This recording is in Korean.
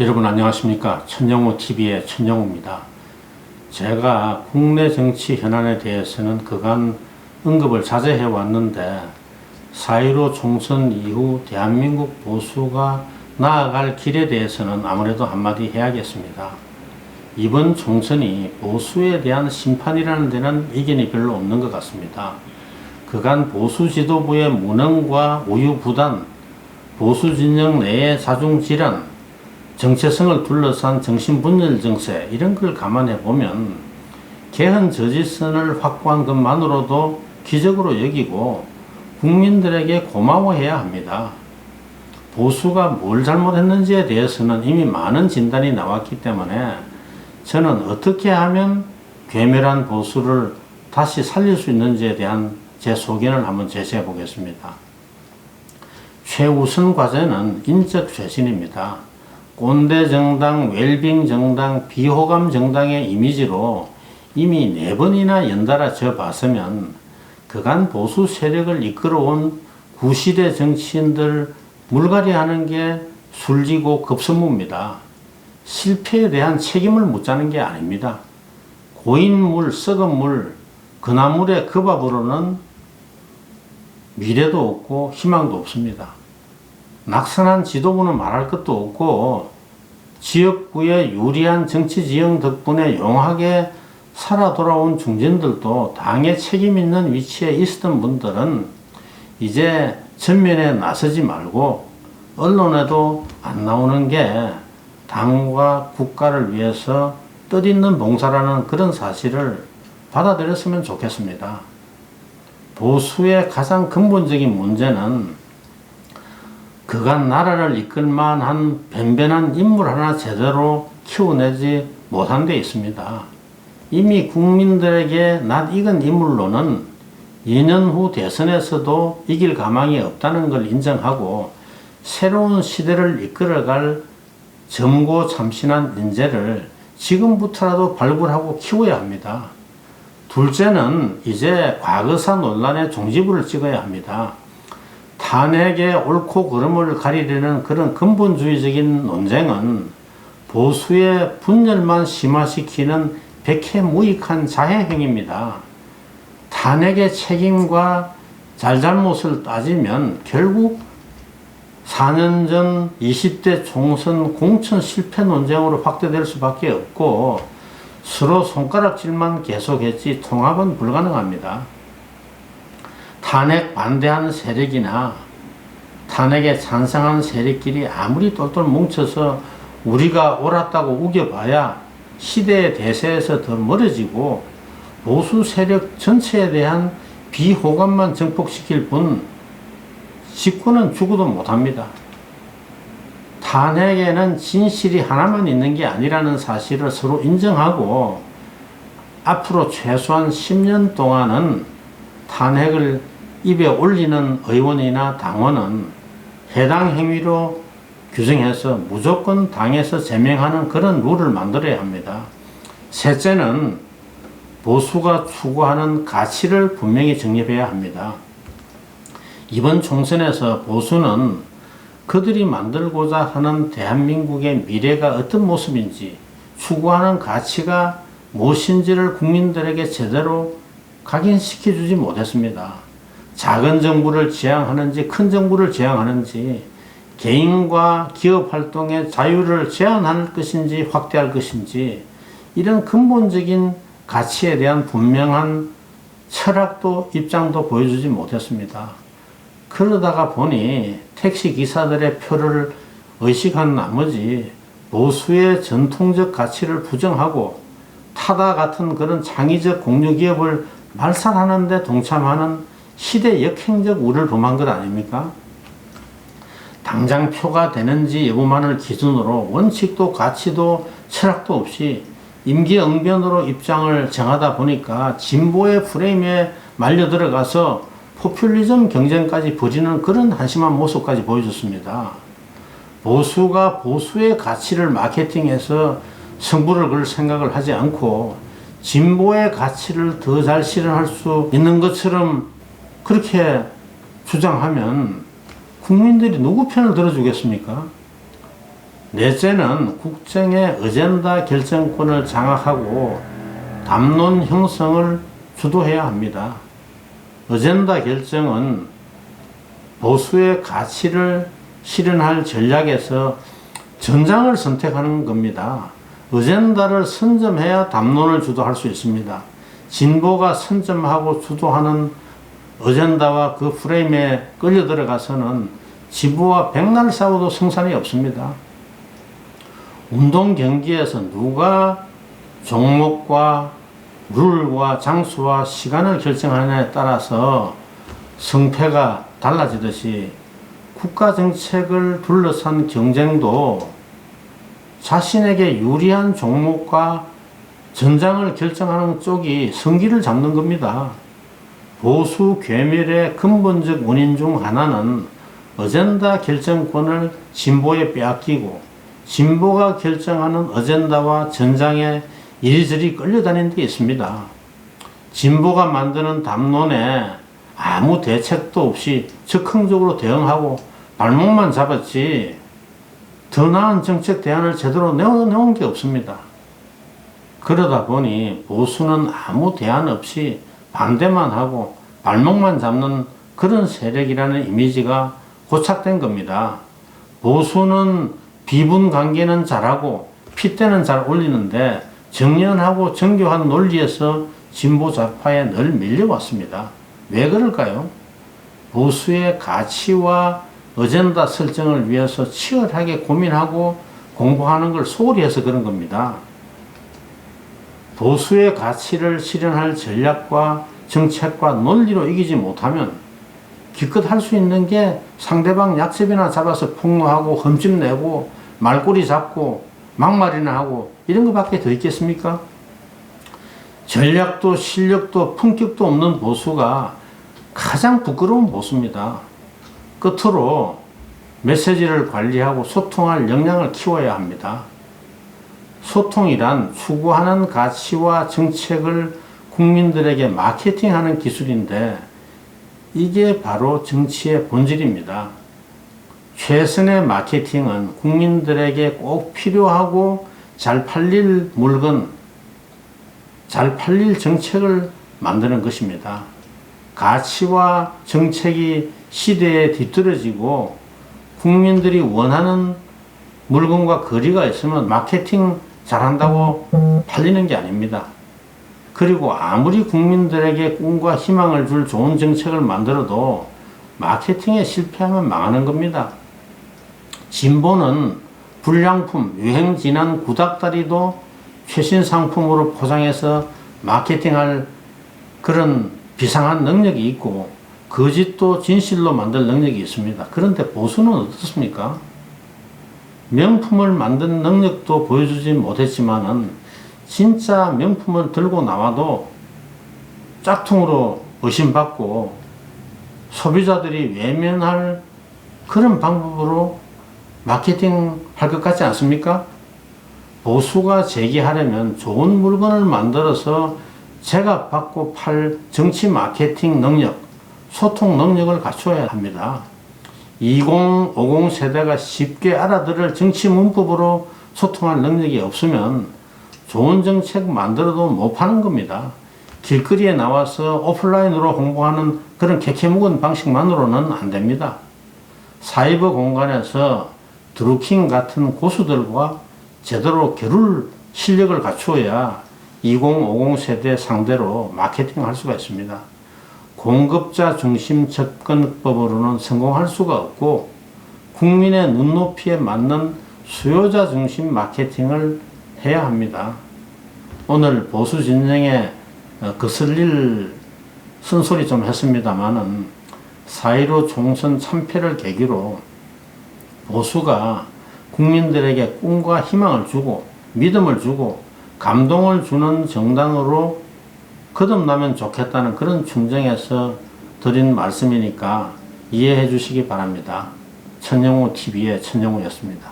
여러분 안녕하십니까? 천영호TV의 천영호입니다. 제가 국내 정치 현안에 대해서는 그간 언급을 자제해 왔는데 4.15 총선 이후 대한민국 보수가 나아갈 길에 대해서는 아무래도 한마디 해야겠습니다. 이번 총선이 보수에 대한 심판이라는 데는 이견이 별로 없는 것 같습니다. 그간 보수 지도부의 무능과 우유부단, 보수 진영 내의 자중질환, 정체성을 둘러싼 정신분열 증세 이런 걸 감안해 보면 개헌 저지선을 확보한 것만으로도 기적으로 여기고 국민들에게 고마워해야 합니다. 보수가 뭘 잘못했는지에 대해서는 이미 많은 진단이 나왔기 때문에 저는 어떻게 하면 괴멸한 보수를 다시 살릴 수 있는지에 대한 제 소견을 한번 제시해 보겠습니다. 최우선 과제는 인적 쇄신입니다. 꼰대 정당, 웰빙 정당, 비호감 정당의 이미지로 이미 4번이나 연달아 져봤으면 그간 보수 세력을 이끌어온 구시대 정치인들 물갈이하는 게 술지고 급선무입니다. 실패에 대한 책임을 묻자는 게 아닙니다. 고인물, 썩은 물, 그나물의 그 밥으로는 미래도 없고 희망도 없습니다. 낙선한 지도부는 말할 것도 없고 지역구의 유리한 정치 지형 덕분에 용하게 살아 돌아온 중진들도 당에 책임 있는 위치에 있었던 분들은 이제 전면에 나서지 말고 언론에도 안 나오는 게 당과 국가를 위해서 뜻있는 봉사라는 그런 사실을 받아들였으면 좋겠습니다. 보수의 가장 근본적인 문제는 그간 나라를 이끌만한 변변한 인물 하나 제대로 키워내지 못한 데 있습니다. 이미 국민들에게 낯익은 인물로는 2년 후 대선에서도 이길 가망이 없다는 걸 인정하고 새로운 시대를 이끌어갈 젊고 참신한 인재를 지금부터라도 발굴하고 키워야 합니다. 둘째는 이제 과거사 논란의 종지부를 찍어야 합니다. 탄핵의 옳고 그름을 가리려는 그런 근본주의적인 논쟁은 보수의 분열만 심화시키는 백해무익한 자해행위입니다. 탄핵의 책임과 잘잘못을 따지면 결국 4년 전 20대 총선 공천 실패 논쟁으로 확대될 수밖에 없고 서로 손가락질만 계속했지 통합은 불가능합니다. 탄핵 반대하는 세력이나 탄핵에 찬성하는 세력끼리 아무리 똘똘 뭉쳐서 우리가 옳았다고 우겨봐야 시대의 대세에서 더 멀어지고 보수 세력 전체에 대한 비호감만 증폭시킬 뿐 직구는 죽어도 못합니다. 탄핵에는 진실이 하나만 있는 게 아니라는 사실을 서로 인정하고 앞으로 최소한 10년 동안은 탄핵을 입에 올리는 의원이나 당원은 해당 행위로 규정해서 무조건 당에서 제명하는 그런 룰을 만들어야 합니다. 셋째는 보수가 추구하는 가치를 분명히 정립해야 합니다. 이번 총선에서 보수는 그들이 만들고자 하는 대한민국의 미래가 어떤 모습인지 추구하는 가치가 무엇인지를 국민들에게 제대로 각인시켜주지 못했습니다. 작은 정부를 지향하는지 큰 정부를 지향하는지 개인과 기업 활동의 자유를 제한할 것인지 확대할 것인지 이런 근본적인 가치에 대한 분명한 철학도 입장도 보여주지 못했습니다. 그러다가 보니 택시기사들의 표를 의식한 나머지 보수의 전통적 가치를 부정하고 타다 같은 그런 창의적 공유기업을 말살하는 데 동참하는 시대 역행적 우를 범한 것 아닙니까? 당장 표가 되는지 여부만을 기준으로 원칙도 가치도 철학도 없이 임기응변으로 입장을 정하다 보니까 진보의 프레임에 말려 들어가서 포퓰리즘 경쟁까지 벌이는 그런 한심한 모습까지 보여줬습니다. 보수가 보수의 가치를 마케팅해서 승부를 걸 생각을 하지 않고 진보의 가치를 더 잘 실현할 수 있는 것처럼 그렇게 주장하면 국민들이 누구 편을 들어주겠습니까? 넷째는 국정의 어젠다 결정권을 장악하고 담론 형성을 주도해야 합니다. 어젠다 결정은 보수의 가치를 실현할 전략에서 전장을 선택하는 겁니다. 어젠다를 선점해야 담론을 주도할 수 있습니다. 진보가 선점하고 주도하는 어젠다와 그 프레임에 끌려 들어가서는 진보와 백날 싸워도 승산이 없습니다. 운동 경기에서 누가 종목과 룰과 장소와 시간을 결정하느냐에 따라서 승패가 달라지듯이 국가 정책을 둘러싼 경쟁도 자신에게 유리한 종목과 전장을 결정하는 쪽이 승기를 잡는 겁니다. 보수 괴멸의 근본적 원인 중 하나는 어젠다 결정권을 진보에 빼앗기고 진보가 결정하는 어젠다와 전장에 이리저리 끌려다니는 데 있습니다. 진보가 만드는 담론에 아무 대책도 없이 적극적으로 대응하고 발목만 잡았지 더 나은 정책 대안을 제대로 내놓은 게 없습니다. 그러다 보니 보수는 아무 대안 없이 반대만 하고 발목만 잡는 그런 세력이라는 이미지가 고착된 겁니다. 보수는 비분 관계는 잘하고 핏대는 잘 올리는데 정연하고 정교한 논리에서 진보 좌파에 늘 밀려왔습니다. 왜 그럴까요? 보수의 가치와 어젠다 설정을 위해서 치열하게 고민하고 공부하는 걸 소홀히 해서 그런 겁니다. 보수의 가치를 실현할 전략과 정책과 논리로 이기지 못하면 기껏 할 수 있는 게 상대방 약점이나 잡아서 폭로하고 흠집 내고 말꼬리 잡고 막말이나 하고 이런 것밖에 더 있겠습니까? 전략도 실력도 품격도 없는 보수가 가장 부끄러운 보수입니다. 끝으로 메시지를 관리하고 소통할 역량을 키워야 합니다. 소통이란 추구하는 가치와 정책을 국민들에게 마케팅하는 기술인데 이게 바로 정치의 본질입니다. 최선의 마케팅은 국민들에게 꼭 필요하고 잘 팔릴 물건, 잘 팔릴 정책을 만드는 것입니다. 가치와 정책이 시대에 뒤떨어지고 국민들이 원하는 물건과 거리가 있으면 마케팅 잘한다고 팔리는 게 아닙니다. 그리고 아무리 국민들에게 꿈과 희망을 줄 좋은 정책을 만들어도 마케팅에 실패하면 망하는 겁니다. 진보는 불량품, 유행 지난 구닥다리도 최신 상품으로 포장해서 마케팅할 그런 비상한 능력이 있고 거짓도 진실로 만들 능력이 있습니다. 그런데 보수는 어떻습니까? 명품을 만든 능력도 보여주지 못했지만은 진짜 명품을 들고 나와도 짝퉁으로 의심받고 소비자들이 외면할 그런 방법으로 마케팅 할 것 같지 않습니까? 보수가 재기하려면 좋은 물건을 만들어서 제값받고 팔 정치 마케팅 능력, 소통 능력을 갖춰야 합니다. 2050 세대가 쉽게 알아들을 정치 문법으로 소통할 능력이 없으면 좋은 정책 만들어도 못 파는 겁니다. 길거리에 나와서 오프라인으로 홍보하는 그런 개케묵은 방식만으로는 안 됩니다. 사이버 공간에서 드루킹 같은 고수들과 제대로 겨룰 실력을 갖추어야 2050 세대 상대로 마케팅을 할 수가 있습니다. 공급자 중심 접근법으로는 성공할 수가 없고 국민의 눈높이에 맞는 수요자 중심 마케팅을 해야 합니다. 오늘 보수 진영에 거슬릴 쓴소리 좀 했습니다만은 4.15 총선 참패를 계기로 보수가 국민들에게 꿈과 희망을 주고 믿음을 주고 감동을 주는 정당으로 거듭나면 좋겠다는 그런 충정에서 드린 말씀이니까 이해해 주시기 바랍니다. 천영호 TV의 천영호였습니다.